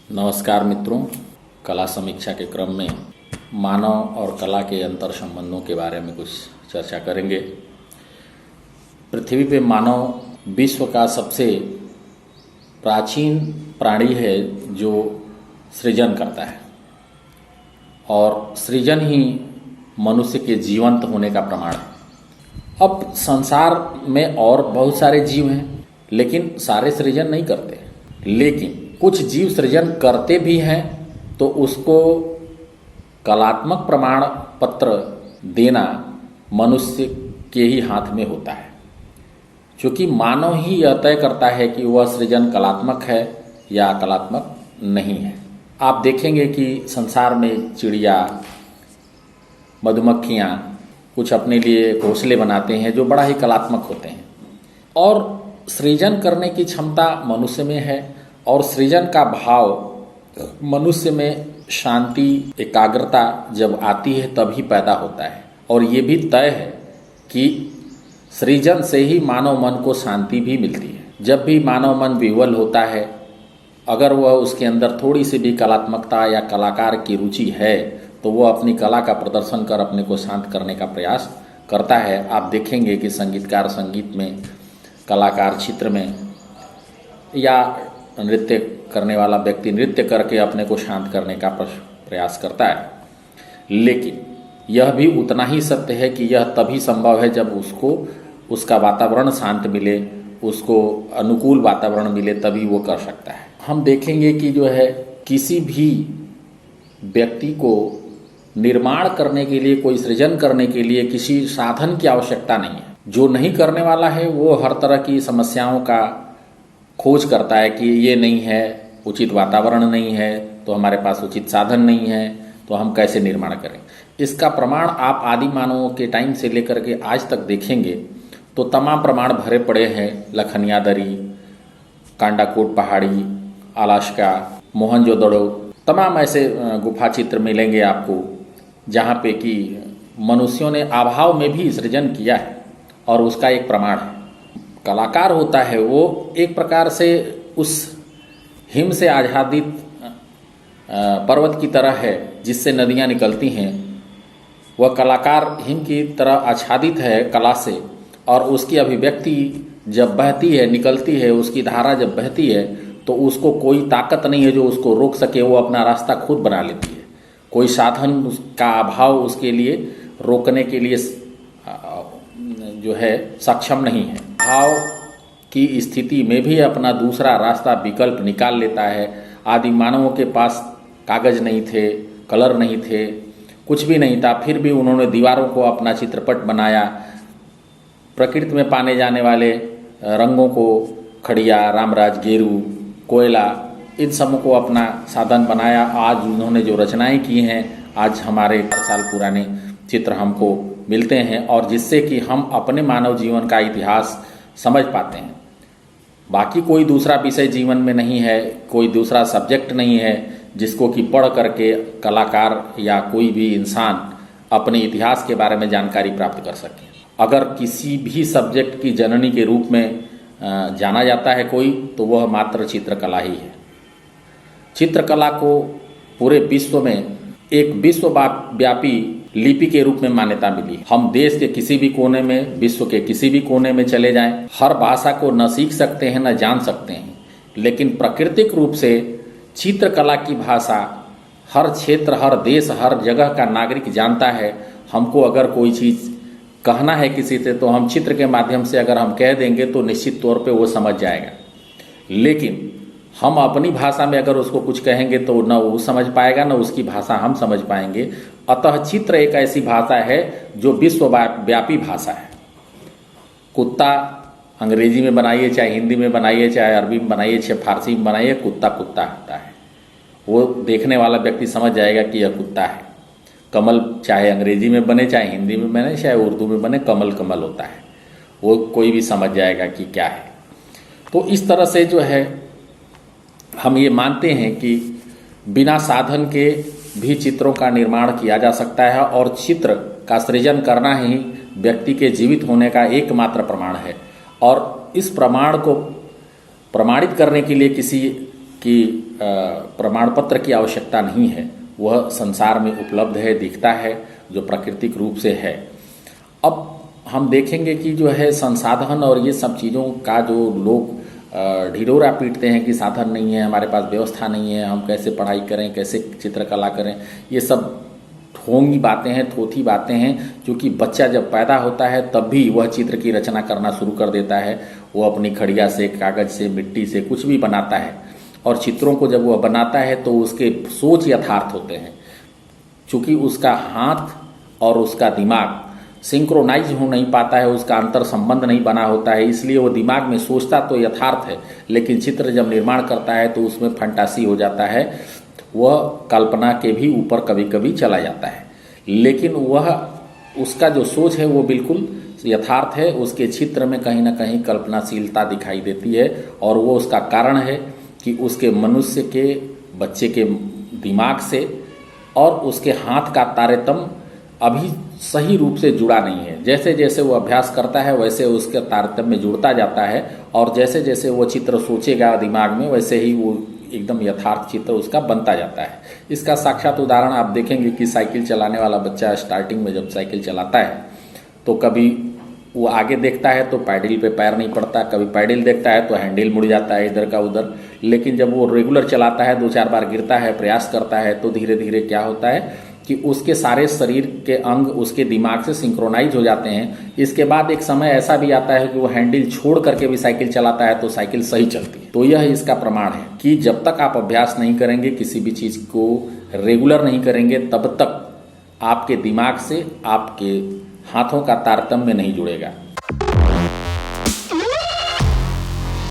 नमस्कार मित्रों, कला समीक्षा के क्रम में मानव और कला के अंतर संबंधों के बारे में कुछ चर्चा करेंगे। पृथ्वी पे मानव विश्व का सबसे प्राचीन प्राणी है जो सृजन करता है और सृजन ही मनुष्य के जीवंत होने का प्रमाण है। अब संसार में और बहुत सारे जीव हैं, लेकिन सारे सृजन नहीं करते, लेकिन कुछ जीव सृजन करते भी हैं तो उसको कलात्मक प्रमाण पत्र देना मनुष्य के ही हाथ में होता है, क्योंकि मानव ही यह तय करता है कि वह सृजन कलात्मक है या कलात्मक नहीं है। आप देखेंगे कि संसार में चिड़िया, मधुमक्खियाँ कुछ अपने लिए घोंसले बनाते हैं जो बड़ा ही कलात्मक होते हैं, और सृजन करने की क्षमता मनुष्य में है और सृजन का भाव मनुष्य में शांति, एकाग्रता जब आती है तभी पैदा होता है। और ये भी तय है कि सृजन से ही मानव मन को शांति भी मिलती है। जब भी मानव मन विह्वल होता है, अगर वह उसके अंदर थोड़ी सी भी कलात्मकता या कलाकार की रुचि है तो वह अपनी कला का प्रदर्शन कर अपने को शांत करने का प्रयास करता है। आप देखेंगे कि संगीतकार संगीत में, कलाकार चित्र में, या नृत्य करने वाला व्यक्ति नृत्य करके अपने को शांत करने का प्रयास करता है। लेकिन यह भी उतना ही सत्य है कि यह तभी संभव है जब उसको उसका वातावरण शांत मिले, उसको अनुकूल वातावरण मिले, तभी वो कर सकता है। हम देखेंगे कि जो है किसी भी व्यक्ति को निर्माण करने के लिए, कोई सृजन करने के लिए किसी साधन की आवश्यकता नहीं है। जो नहीं करने वाला है वो हर तरह की समस्याओं का खोज करता है कि ये नहीं है, उचित वातावरण नहीं है, तो हमारे पास उचित साधन नहीं है, तो हम कैसे निर्माण करें। इसका प्रमाण आप आदि मानवों के टाइम से लेकर के आज तक देखेंगे तो तमाम प्रमाण भरे पड़े हैं। लखनिया दरी, कांडाकोट पहाड़ी, अलास्का, मोहनजोदड़ो, तमाम ऐसे गुफा चित्र मिलेंगे आपको जहाँ पे कि मनुष्यों ने अभाव में भी सृजन किया है और उसका एक प्रमाण है। कलाकार होता है वो एक प्रकार से उस हिम से आच्छादित पर्वत की तरह है जिससे नदियाँ निकलती हैं। वह कलाकार हिम की तरह आच्छादित है कला से, और उसकी अभिव्यक्ति जब बहती है, निकलती है, उसकी धारा जब बहती है तो उसको कोई ताकत नहीं है जो उसको रोक सके। वो अपना रास्ता खुद बना लेती है। कोई साधन का अभाव उसके लिए रोकने के लिए जो है सक्षम नहीं है। भाव की स्थिति में भी अपना दूसरा रास्ता, विकल्प निकाल लेता है। आदि मानवों के पास कागज नहीं थे, कलर नहीं थे, कुछ भी नहीं था, फिर भी उन्होंने दीवारों को अपना चित्रपट बनाया। प्रकृति में पाने जाने वाले रंगों को, खड़िया, रामराज, गेरू, कोयला, इन सबों को अपना साधन बनाया। आज उन्होंने जो रचनाएं की हैं, आज हमारे 4 साल पुराने चित्र हमको मिलते हैं, और जिससे कि हम अपने मानव जीवन का इतिहास समझ पाते हैं। बाकी कोई दूसरा विषय जीवन में नहीं है, कोई दूसरा सब्जेक्ट नहीं है जिसको कि पढ़ करके कलाकार या कोई भी इंसान अपने इतिहास के बारे में जानकारी प्राप्त कर सके। अगर किसी भी सब्जेक्ट की जननी के रूप में जाना जाता है कोई, तो वह मात्र चित्रकला ही है। चित्रकला को पूरे विश्व में एक विश्वव्यापी लिपि के रूप में मान्यता मिली। हम देश के किसी भी कोने में, विश्व के किसी भी कोने में चले जाएं, हर भाषा को न सीख सकते हैं न जान सकते हैं, लेकिन प्राकृतिक रूप से चित्रकला की भाषा हर क्षेत्र, हर देश, हर जगह का नागरिक जानता है। हमको अगर कोई चीज़ कहना है किसी से तो हम चित्र के माध्यम से अगर हम कह देंगे तो निश्चित तौर पे वो समझ जाएगा। लेकिन हम अपनी भाषा में अगर उसको कुछ कहेंगे तो न वो समझ पाएगा, न उसकी भाषा हम समझ पाएंगे। अतः चित्र एक ऐसी भाषा है जो विश्वव्यापी भाषा है। कुत्ता अंग्रेजी में बनाइए, चाहे हिंदी में बनाइए, चाहे अरबी में बनाइए, चाहे फारसी में बनाइए, कुत्ता कुत्ता होता है। वो देखने वाला व्यक्ति समझ जाएगा कि यह कुत्ता है। कमल चाहे अंग्रेजी में बने, चाहे हिंदी में बने, चाहे उर्दू में बने, कमल कमल होता है। वो कोई भी समझ जाएगा कि क्या है। तो इस तरह से जो है हम ये मानते हैं कि बिना साधन के भी चित्रों का निर्माण किया जा सकता है, और चित्र का सृजन करना ही व्यक्ति के जीवित होने का एकमात्र प्रमाण है। और इस प्रमाण को प्रमाणित करने के लिए किसी कि प्रमाण पत्र की आवश्यकता नहीं है, वह संसार में उपलब्ध है, दिखता है, जो प्राकृतिक रूप से है। अब हम देखेंगे कि जो है संसाधन और ये सब चीज़ों का जो लोग ढिढोरा पीटते हैं कि साधन नहीं है, हमारे पास व्यवस्था नहीं है, हम कैसे पढ़ाई करें, कैसे चित्रकला करें, ये सब ढोंगी बातें हैं, थोथी बातें हैं। क्योंकि बच्चा जब पैदा होता है तब भी वह चित्र की रचना करना शुरू कर देता है। वो अपनी खड़िया से, कागज से, मिट्टी से कुछ भी बनाता है, और चित्रों को जब वह बनाता है तो उसके सोच यथार्थ होते हैं। चूँकि उसका हाथ और उसका दिमाग सिंक्रोनाइज हो नहीं पाता है, उसका अंतर संबंध नहीं बना होता है, इसलिए वो दिमाग में सोचता तो यथार्थ है, लेकिन चित्र जब निर्माण करता है तो उसमें फंटासी हो जाता है, वह कल्पना के भी ऊपर कभी कभी चला जाता है। लेकिन वह उसका जो सोच है वो बिल्कुल यथार्थ है, उसके चित्र में कहीं ना कहीं कल्पनाशीलता दिखाई देती है, और वो उसका कारण है कि उसके मनुष्य के बच्चे के दिमाग से और उसके हाथ का तारतम्य अभी सही रूप से जुड़ा नहीं है। जैसे जैसे वो अभ्यास करता है वैसे उसके तारतम्य जुड़ता जाता है, और जैसे जैसे वो चित्र सोचेगा दिमाग में वैसे ही वो एकदम यथार्थ चित्र उसका बनता जाता है। इसका साक्षात उदाहरण आप देखेंगे कि साइकिल चलाने वाला बच्चा स्टार्टिंग में जब साइकिल चलाता है तो कभी वो आगे देखता है तो पैडल पे पैर नहीं पड़ता, कभी पैडल देखता है तो हैंडल मुड़ जाता है इधर का उधर। लेकिन जब वो रेगुलर चलाता है, 2-4 बार गिरता है, प्रयास करता है, तो धीरे धीरे क्या होता है कि उसके सारे शरीर के अंग उसके दिमाग से सिंक्रोनाइज हो जाते हैं। इसके बाद एक समय ऐसा भी आता है कि वो हैंडल छोड़ करके भी साइकिल चलाता है तो साइकिल सही चलती है। तो यह इसका प्रमाण है कि जब तक आप अभ्यास नहीं करेंगे, किसी भी चीज़ को रेगुलर नहीं करेंगे, तब तक आपके दिमाग से आपके हाथों का तारतम्य नहीं जुड़ेगा।